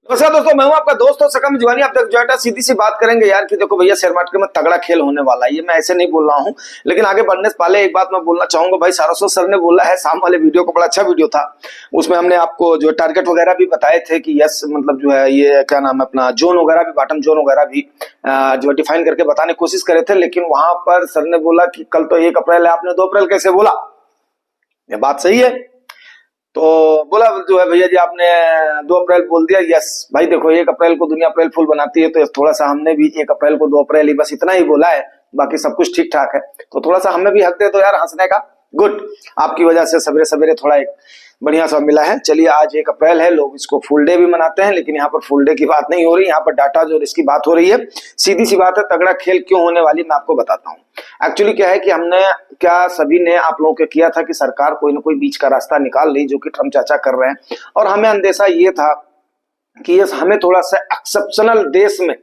नमस्कार दोस्तों, मैं हूं आपका दोस्त और सकम जुआनी। आप तक जो सीधी सी बात करेंगे यार कि देखो भैया, शेयर मार्केट में तगड़ा खेल होने वाला है। ये मैं ऐसे नहीं बोल रहा हूं, लेकिन आगे बढ़ने से पहले एक बात मैं बोलना चाहूंगा। भाई सारस्वत सर ने बोला है, शाम वाले वीडियो को, बड़ा अच्छा वीडियो था। उसमें हमने आपको जो टारगेट वगैरह भी बताए थे कि यस मतलब जो है ये क्या नाम है अपना जोन वगैरह भी, बॉटम जोन वगैरह भी जो डिफाइन करके बताने की कोशिश करे थे। लेकिन वहां पर सर ने बोला कि कल तो 1 अप्रैल है, आपने 2 अप्रैल कैसे बोला? ये बात सही है। तो बोला जो है भैया जी आपने 2 अप्रैल बोल दिया। यस भाई देखो, 1 अप्रैल को दुनिया अप्रैल फुल बनाती है, तो थोड़ा सा हमने भी 1 अप्रैल को 2 अप्रैल ही बस इतना ही बोला है, बाकी सब कुछ ठीक ठाक है। तो थोड़ा सा हमें भी हक दे दो यार हंसने का। गुड, आपकी वजह से सवेरे सवेरे थोड़ा एक बढ़िया सा मिला है। चलिए, आज 1 अप्रैल है, लोग इसको फुल डे भी मनाते हैं, लेकिन यहाँ पर फुल डे की बात नहीं हो रही, यहाँ पर डाटा जो इसकी बात हो रही है। सीधी सी बात है, तगड़ा खेल क्यों होने वाली मैं आपको बताता हूँ। एक्चुअली क्या है कि हमने क्या सभी ने आप लोगों को किया था कि सरकार कोई ना कोई बीच का रास्ता निकाल रही, जो कि ट्रम्प चाचा कर रहे हैं। और हमें अंदेशा ये था कि ये हमें थोड़ा सा एक्सेप्शनल देश में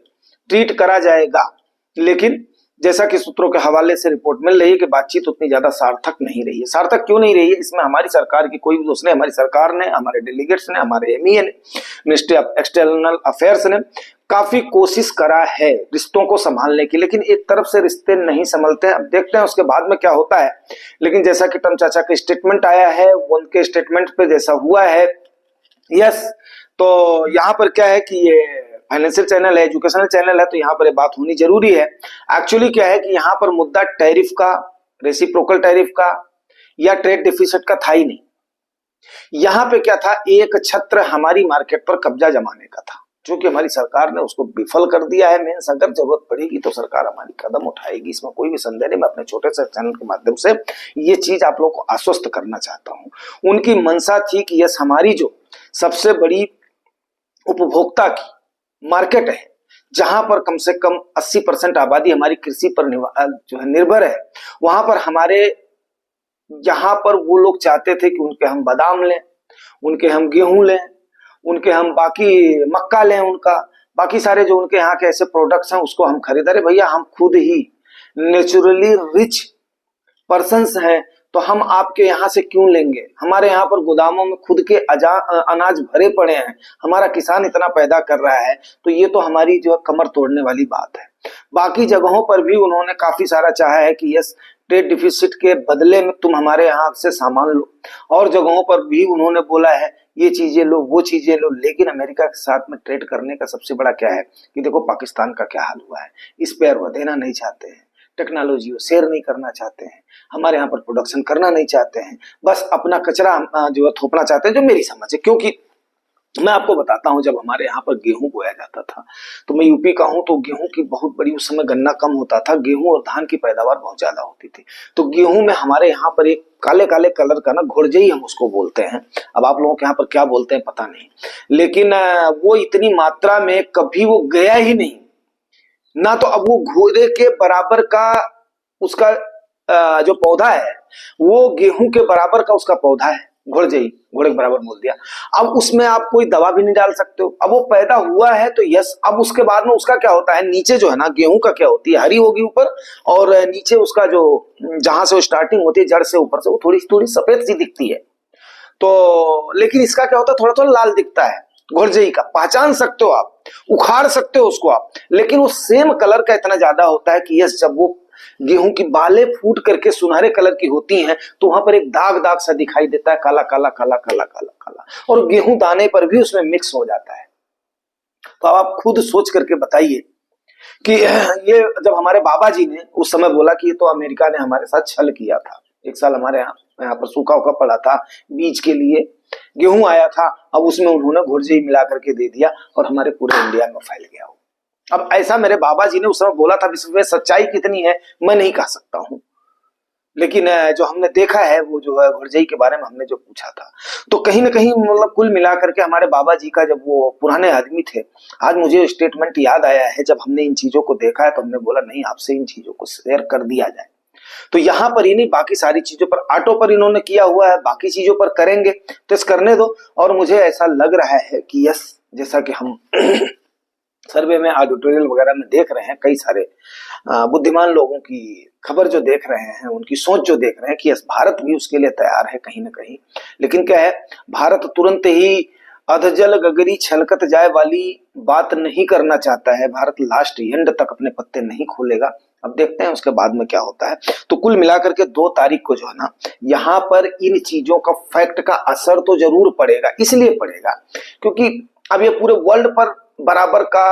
ट्रीट करा जाएगा, लेकिन जैसा कि सूत्रों के हवाले से रिपोर्ट मिल रही है कि बातचीत उतनी ज्यादा सार्थक नहीं रही है। सार्थक क्यों नहीं रही है? इसमें हमारी सरकार की कोई भी दोष नहीं। हमारी सरकार ने, हमारे डेलीगेट्स ने, हमारे एमईए ने, मिनिस्ट्री ऑफ एक्सटर्नल अफेयर्स ने काफी कोशिश करा है रिश्तों को संभालने की, लेकिन एक तरफ से रिश्ते नहीं संभलते हैं। अब देखते हैं उसके बाद में क्या होता है। लेकिन जैसा कि ट्रम्प चाचा का स्टेटमेंट आया है, उनके स्टेटमेंट पे जैसा हुआ है, यस, तो यहाँ पर क्या है कि ये फाइनेंशियल चैनल है, एजुकेशनल चैनल है, तो यहाँ पर ये बात होनी जरूरी है। एक्चुअली क्या है कि यहाँ पर मुद्दा टैरिफ का, रेसिप्रोकल टैरिफ का या ट्रेड डिफिसिट का था ही नहीं। यहाँ पे क्या था, एक छत्र हमारी मार्केट पर कब्जा जमाने का था, जो कि हमारी सरकार ने उसको विफल कर दिया है। मीन्स अगर जरूरत पड़ेगी तो सरकार हमारी कदम उठाएगी, इसमें कोई भी संदेह नहीं। मैं अपने छोटे से चैनल के माध्यम से ये चीज आप लोगों को आश्वस्त करना चाहता हूँ। उनकी मंशा थी कि यस, हमारी जो सबसे बड़ी उपभोक्ता की मार्केट है, जहां पर कम से कम 80% आबादी हमारी कृषि पर जो है निर्भर है, वहां पर हमारे यहाँ पर वो लोग चाहते थे कि उनके हम बादाम लें, उनके हम गेहूं लें, उनके हम बाकी मक्का लें, उनका बाकी सारे जो उनके यहाँ के ऐसे प्रोडक्ट्स हैं उसको हम खरीद। अरे भैया, हम खुद ही नेचुरली रिच पर्सन्स हैं, तो हम आपके यहाँ से क्यों लेंगे? हमारे यहाँ पर गोदामों में खुद के अनाज भरे पड़े हैं, हमारा किसान इतना पैदा कर रहा है, तो ये तो हमारी जो है कमर तोड़ने वाली बात है। बाकी जगहों पर भी उन्होंने काफी सारा चाहा है कि यस, ट्रेड डिफिसिट के बदले में तुम हमारे यहाँ से सामान लो, और जगहों पर भी उन्होंने बोला है ये चीजें लो, वो चीजें लो। लेकिन अमेरिका के साथ में ट्रेड करने का सबसे बड़ा क्या है कि देखो पाकिस्तान का क्या हाल हुआ है, इस पर वो देना नहीं चाहते हैं, टेक्नोलॉजी को शेयर नहीं करना चाहते हैं, हमारे यहाँ पर प्रोडक्शन करना नहीं चाहते हैं, बस अपना कचरा जो है थोपना चाहते हैं, जो मेरी समझ है। क्योंकि मैं आपको बताता हूं, जब हमारे यहाँ पर गेहूं बोया जाता था, तो मैं यूपी का हूं, तो गेहूं की बहुत बड़ी, उस समय गन्ना कम होता था, गेहूं और धान की पैदावार बहुत ज्यादा होती थी। तो गेहूं में हमारे यहाँ पर एक काले काले कलर का ना घोड़जई हम उसको बोलते हैं, अब आप लोगों के यहाँ पर क्या बोलते हैं पता नहीं, लेकिन वो इतनी मात्रा में कभी वो गया ही नहीं ना। तो अब वो घोड़े के बराबर का उसका जो पौधा है, वो गेहूं के बराबर का उसका पौधा है, घोड़जई, घोड़े के बराबर बोल दिया। अब उसमें आप कोई दवा भी नहीं डाल सकते हो। अब वो पैदा हुआ है तो यस, अब उसके बाद में उसका क्या होता है, नीचे जो है ना गेहूं का क्या होती है, हरी होगी ऊपर, और नीचे उसका जो जहां से वो स्टार्टिंग होती है, जड़ से ऊपर से, वो थोड़ी थोड़ी सफेद सी दिखती है। तो लेकिन इसका क्या होता है, थोड़ा थोड़ा लाल दिखता है। घोड़जई का पहचान सकते हो आप, उखाड़ सकते हो उसको आप, लेकिन वो सेम कलर का इतना ज्यादा होता है कि यस, जब वो गेहूं की बालें फूट करके सुनहरे कलर की होती हैं, तो वहां पर एक दाग दाग सा दिखाई देता है, काला काला काला काला काला काला, और गेहूं दाने पर भी उसमें मिक्स हो जाता है। तो अब आप खुद सोच करके बताइए कि ये जब हमारे बाबा जी ने उस समय बोला कि ये तो अमेरिका ने हमारे साथ छल किया था। 1 साल हमारे यहाँ पर सूखा उखा पड़ा था, बीज के लिए गेहूं आया था, अब उसमें उन्होंने घुर्जी मिला करके दे दिया और हमारे पूरे इंडिया में फैल गया। अब ऐसा मेरे बाबा जी ने उस समय बोला था, इसमें सच्चाई कितनी है मैं नहीं कह सकता हूं, लेकिन जो हमने देखा है वो जो है घुर्जई के बारे में हमने जो पूछा था, तो कहीं ना कहीं मतलब कुल मिलाकर के हमारे बाबा जी का, जब वो पुराने आदमी थे, आज मुझे स्टेटमेंट याद आया है, जब हमने इन चीजों को देखा है तो हमने बोला नहीं, आपसे इन चीजों को शेयर कर दिया जाए। तो यहाँ पर ही नहीं, बाकी सारी चीजों पर, ऑटो पर इन्होंने किया हुआ है, बाकी चीजों पर करेंगे तो इस करने दो। और मुझे ऐसा लग रहा है कि यस, जैसा कि हम सर्वे में, ऑडिटोरियल वगैरह में देख रहे हैं, कई सारे बुद्धिमान लोगों की खबर जो देख रहे हैं, उनकी सोच जो देख रहे हैं कि यस, भारत भी उसके लिए तैयार है कहीं ना कहीं। लेकिन क्या है, भारत तुरंत ही अधजल गगरी छलकत जाए वाली बात नहीं करना चाहता है भारत, लास्ट एंड तक अपने पत्ते नहीं खोलेगा। अब देखते हैं उसके बाद में क्या होता है। तो कुल मिलाकर के 2 तारीख को जो है ना, यहाँ पर इन चीजों का फैक्ट का असर तो जरूर पड़ेगा। इसलिए पड़ेगा क्योंकि अब ये पूरे वर्ल्ड पर बराबर का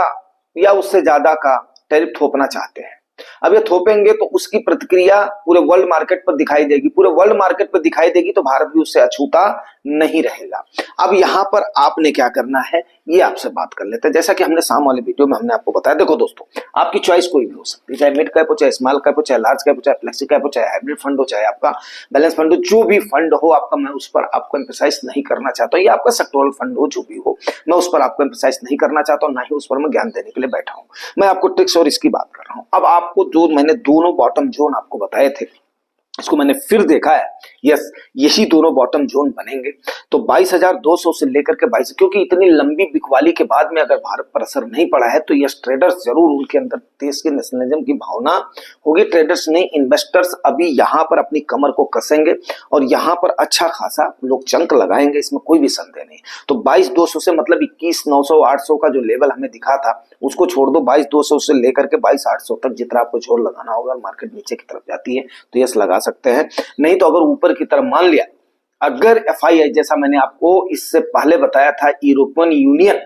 या उससे ज्यादा का टैरिफ थोपना चाहते हैं। अब ये थोपेंगे तो उसकी प्रतिक्रिया पूरे वर्ल्ड मार्केट पर दिखाई देगी, पूरे वर्ल्ड मार्केट पर दिखाई देगी तो भारत भी उससे अछूता नहीं रहेगा। अब यहाँ पर आपने क्या करना है ये आपसे बात कर लेते हैं। जैसा कि हमने शाम वाले वीडियो में हमने आपको बताया, देखो दोस्तों, आपकी चॉइस कोई भी हो सकती है, चाहे मिड कैप हो, चाहे स्मॉल कैप हो, चाहे लार्ज कैप हो, चाहे फ्लेक्सी कैप हो, चाहे हाइब्रिड फंड हो, चाहे आपका बैलेंस फंड हो, जो भी फंड हो आपका, मैं उस पर आपको एम्फेसाइज नहीं करना चाहता हूँ। या आपका सेक्टोरल फंड हो, जो भी हो, मैं उस पर आपको एम्फेसाइज नहीं करना चाहता हूँ, ना ही उस पर मैं ज्ञान देने के लिए बैठा हूँ। मैं आपको ट्रिक्स और इसकी बात कर रहा हूँ। अब आपको जो मैंने दोनों बॉटम जोन आपको बताए थे, इसको मैंने फिर देखा है, यस यही दोनों बॉटम जोन बनेंगे। तो 22,200 से लेकर के 22, क्योंकि इतनी लंबी बिकवाली के बाद में अगर भारत पर असर नहीं पड़ा है तो यस ट्रेडर्स जरूर, उनके अंदर देश के नेशनलिज्म की भावना होगी। ट्रेडर्स नहीं, इन्वेस्टर्स अभी यहाँ पर अपनी कमर को कसेंगे और यहाँ पर अच्छा खासा लोग चंक लगाएंगे, इसमें कोई भी संदेह नहीं। तो 22,200 से मतलब 21,900 800 का जो लेवल हमें दिखा था उसको छोड़ दो, 22,200 से लेकर के 22,800 तक जितना आपको जोर लगाना होगा। मार्केट नीचे की तरफ जाती है तो यस लगा सकते हैं, नहीं तो अगर ऊपर की तरफ मान लिया, अगर एफआईआई, जैसा मैंने आपको इससे पहले बताया था, यूरोपियन यूनियन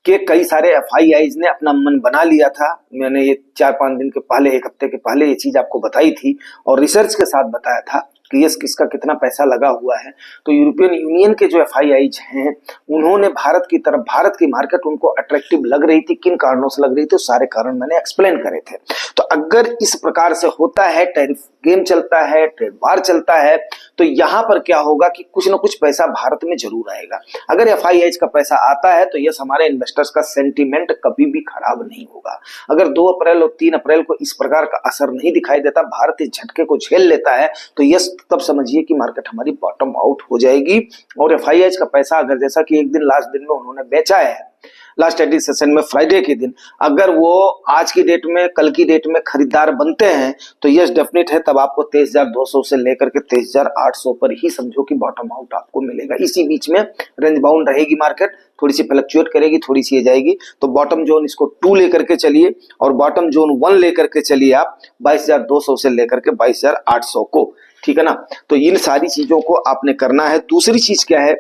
के कई सारे एफआईआईज ने अपना मन बना लिया था। मैंने ये 4-5 दिन के पहले, 1 हफ्ते के पहले ये चीज आपको बताई थी और रिसर्च के साथ बताया था कि यस किसका कितना पैसा लगा हुआ है। तो यूरोपियन यूनियन के जो एफआईआईज हैं उन्होंने भारत की तरफ, भारत की मार्केट उनको अट्रैक्टिव लग रही थी। किन कारणों से लग रही थी, सारे कारण मैंने एक्सप्लेन करे थे। तो अगर इस प्रकार से होता है, टैरिफ गेम चलता है, ट्रेड वार चलता है, तो यहां पर क्या होगा कि कुछ ना कुछ पैसा भारत में जरूर आएगा। अगर एफआईआईज का पैसा आता है तो यस हमारे इन्वेस्टर्स का सेंटीमेंट कभी भी खराब नहीं होगा। अगर 2 अप्रैल और 3 अप्रैल को इस प्रकार का असर नहीं दिखाई देता, भारत इस झटके को झेल लेता है, तो यस तब समझिए कि मार्केट हमारी बॉटम आउट हो जाएगी। और एफआईआईज का पैसा अगर, जैसा कि एक दिन लास्ट दिन में उन्होंने बेचा है, लास्ट ट्रेडिंग सेशन में फ्राइडे के दिन, अगर वो आज की डेट में, कल की डेट में खरीदार बनते हैं तो यस डेफिनेट है, तब आपको 23,200 से लेकर के 23,800 पर ही समझो कि बॉटम आउट आपको मिलेगा। इसी बीच में रेंज बाउंड रहेगी मार्केट, थोड़ी सी फ्लक्चुएट करेगी, थोड़ी सी ये जाएगी। तो बॉटम जोन इसको 2 लेकर के चलिए और बॉटम जोन 1 लेकर के चलिए आप 22,200 से लेकर के 22,800 को, ठीक है ना। तो इन सारी चीजों को आपने करना है। दूसरी चीज क्या है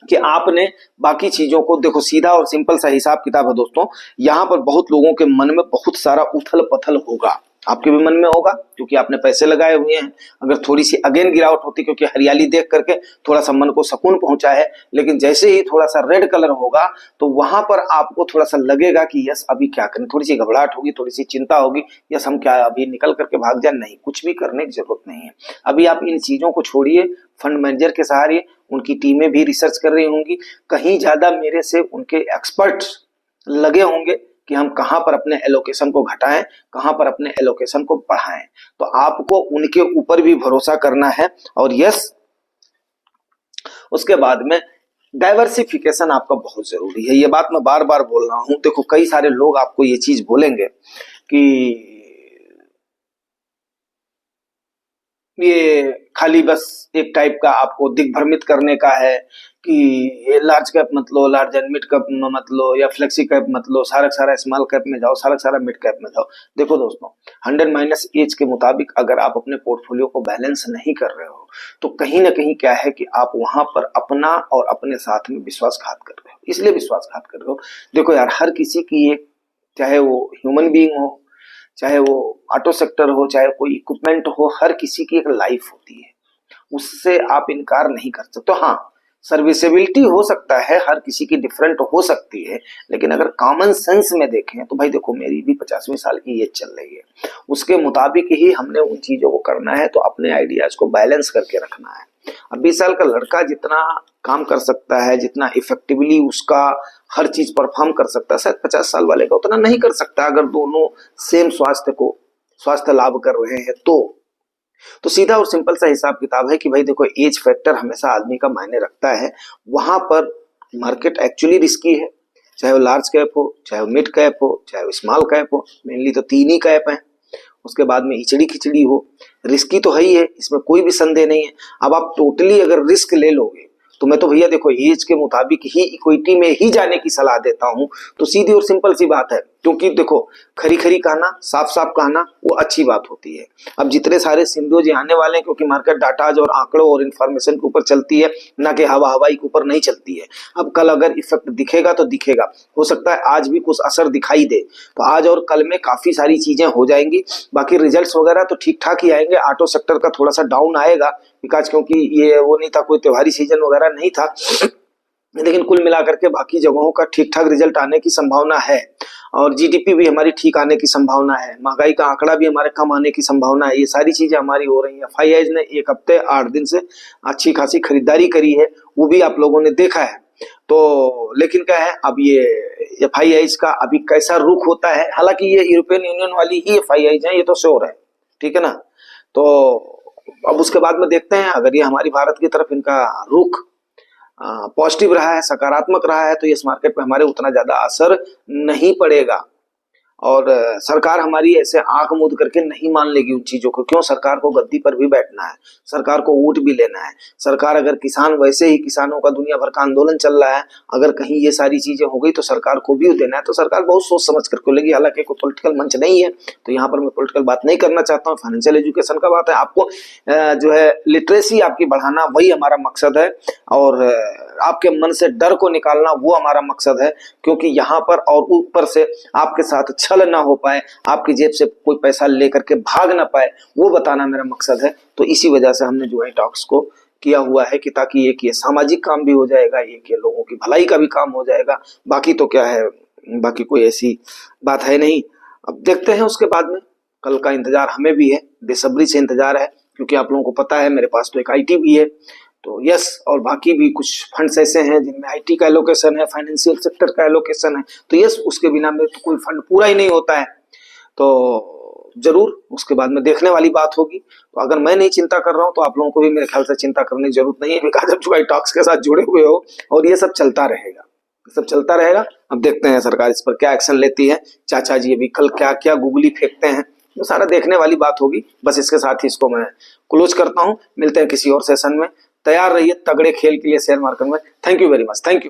कि आपने बाकी चीजों को देखो, सीधा और सिंपल सा हिसाब किताब है दोस्तों। यहां पर बहुत लोगों के मन में बहुत सारा उथल पथल होगा, आपके भी मन में होगा क्योंकि आपने पैसे लगाए हुए हैं। अगर थोड़ी सी अगेन गिरावट होती, क्योंकि हरियाली देख करके थोड़ा सा मन को सुकून पहुंचा है, लेकिन जैसे ही थोड़ा सा रेड कलर होगा तो वहां पर आपको थोड़ा सा लगेगा कि यस अभी क्या करें, थोड़ी सी घबराहट होगी, थोड़ी सी चिंता होगी, यस हम क्या अभी निकल करके भाग जाए। नहीं, कुछ भी करने की जरूरत नहीं है। अभी आप इन चीजों को छोड़िए, फंड मैनेजर के सहारे, उनकी टीमें भी रिसर्च कर रही होंगी, कहीं ज्यादा मेरे से उनके एक्सपर्ट्स लगे होंगे कि हम कहां पर अपने एलोकेशन को घटाएं, कहां पर अपने एलोकेशन को बढ़ाएं। तो आपको उनके ऊपर भी भरोसा करना है। और यस उसके बाद में डाइवर्सिफिकेशन आपका बहुत जरूरी है। ये बात मैं बार बार बोल रहा हूं। देखो कई सारे लोग आपको ये चीज बोलेंगे कि ये खाली बस एक टाइप का आपको दिग्भ्रमित करने का है कि ये लार्ज कैप मत लो, लार्ज एंड मिड कैप मत लो, या फ्लेक्सी कैप मत लो, सारा सारा स्मॉल कैप में जाओ, सारा सारा मिड कैप में जाओ। देखो दोस्तों, 100 - एज के मुताबिक अगर आप अपने पोर्टफोलियो को बैलेंस नहीं कर रहे हो तो कहीं ना कहीं क्या है कि आप वहां पर अपना और अपने साथ में विश्वासघात कर रहे हो। इसलिए विश्वासघात कर रहे हो, देखो यार, हर किसी की एक, चाहे वो ह्यूमन बीइंग हो, चाहे वो ऑटो सेक्टर हो, चाहे कोई इक्विपमेंट हो, हर किसी की एक लाइफ होती है, उससे आप इनकार नहीं कर सकते। तो हाँ, सर्विसेबिलिटी हो सकता है, हर किसी की डिफरेंट हो सकती है, लेकिन अगर कॉमन सेंस में देखें तो भाई देखो, मेरी भी 50वीं साल की एज चल रही है, उसके मुताबिक ही हमने उन चीजों को करना है। तो अपने आइडियाज को बैलेंस करके रखना है। अब 20 साल का लड़का जितना काम कर सकता है, जितना इफेक्टिवली उसका हर चीज परफॉर्म कर सकता है, शायद 50 साल वाले का उतना नहीं कर सकता। अगर दोनों सेम स्वास्थ्य लाभ कर रहे हैं तो सीधा और सिंपल सा हिसाब किताब है कि भाई देखो, एज फैक्टर हमेशा आदमी का मायने रखता है। वहां पर मार्केट एक्चुअली रिस्की है, चाहे वो लार्ज कैप हो, चाहे वो मिड कैप हो, चाहे वो स्मॉल कैप हो। मेनली तो 3 ही कैप हैं, उसके बाद में इचड़ी खिचड़ी हो, रिस्की तो है ही है, इसमें कोई भी संदेह नहीं है। अब आप टोटली अगर रिस्क ले लोगे तो मैं तो भैया देखो हेज के मुताबिक ही इक्विटी में ही जाने की सलाह देता हूं। तो सीधी और सिंपल सी बात है, क्योंकि देखो खरी खरी कहना, साफ साफ कहना वो अच्छी बात होती है। अब जितने सारे सिंधु जी आने वाले हैं, क्योंकि मार्केट डाटाज और आंकड़ों और इन्फॉर्मेशन के ऊपर चलती है, ना कि हवा हवाई के ऊपर नहीं चलती है। अब कल अगर इफेक्ट दिखेगा तो दिखेगा, हो सकता है आज भी कुछ असर दिखाई दे, तो आज और कल में काफी सारी चीजें हो जाएंगी। बाकी रिजल्ट्स वगैरह तो ठीक ठाक ही आएंगे। ऑटो सेक्टर का थोड़ा सा डाउन आएगा बिकॉज क्योंकि ये वो नहीं था, कोई त्योहारी सीजन वगैरह नहीं था, लेकिन कुल मिलाकर के बाकी जगहों का ठीक ठाक रिजल्ट आने की संभावना है। और जीडीपी भी हमारी ठीक आने की संभावना है, महंगाई का आंकड़ा भी हमारे कम आने की संभावना है। ये सारी चीजें हमारी हो रही हैं। एफआईआई ने एक हफ्ते 8 दिन से अच्छी खासी खरीदारी करी है, वो भी आप लोगों ने देखा है। तो लेकिन क्या है, अब ये एफआईआई का अभी कैसा रुख होता है, हालांकि ये यूरोपियन यूनियन वाली ही एफआईआई है, ये तो श्योर है, ठीक है ना। तो अब उसके बाद में देखते हैं, अगर ये हमारी भारत की तरफ इनका रुख पॉजिटिव रहा है, सकारात्मक रहा है, तो इस मार्केट पे हमारे उतना ज्यादा असर नहीं पड़ेगा। और सरकार हमारी ऐसे आंख मूंद करके नहीं मान लेगी उन चीजों को। क्यों, सरकार को गद्दी पर भी बैठना है, सरकार को वोट भी लेना है। सरकार अगर किसान, वैसे ही किसानों का दुनिया भर का आंदोलन चल रहा है, अगर कहीं ये सारी चीजें हो गई तो सरकार को भी देना है। तो सरकार बहुत सोच समझ करके लेगी। हालांकि कोई पॉलिटिकल मंच नहीं है, तो यहाँ पर मैं पॉलिटिकल बात नहीं करना चाहता हूँ। फाइनेंशियल एजुकेशन का बात है, आपको जो है लिटरेसी आपकी बढ़ाना, वही हमारा मकसद है। और आपके मन से डर को निकालना, वो हमारा मकसद है। क्योंकि यहाँ पर और ऊपर से आपके साथ छल ना हो पाए, आपकी जेब से कोई पैसा लेकर के भाग ना पाए, वो बताना मेरा मकसद है। तो इसी वजह से हमने जो है टॉक्स को किया हुआ है कि ताकि एक ये सामाजिक काम भी हो जाएगा, एक ये लोगों की भलाई का भी काम हो जाएगा। बाकी तो क्या है, बाकी कोई ऐसी बात है नहीं। अब देखते हैं उसके बाद में, कल का इंतजार हमें भी है, बेसब्री से इंतजार है। क्योंकि आप लोगों को पता है मेरे पास तो एक आईटी भी है, तो यस, और बाकी भी कुछ फंड्स ऐसे हैं जिनमें आईटी का एलोकेशन है, फाइनेंशियल सेक्टर का एलोकेशन है। तो यस, उसके बिना में तो कोई फंड पूरा ही नहीं होता है। तो जरूर उसके बाद में देखने वाली बात होगी। तो अगर मैं नहीं चिंता कर रहा हूँ तो आप लोगों को भी मेरे ख्याल से चिंता करने की जरूरत नहीं है, बिकॉज आप जो टॉक्स के साथ जुड़े हुए हो, और ये सब चलता रहेगा, सब चलता रहेगा। अब देखते हैं सरकार इस पर क्या एक्शन लेती है, चाचा जी अभी कल क्या क्या गूगली फेंकते हैं, तो सारा देखने वाली बात होगी। बस इसके साथ ही इसको मैं क्लोज करता हूँ। मिलते हैं किसी और सेशन में। तैयार रहिए तगड़े खेल के लिए शेयर मार्केट में। Thank you very much, thank you.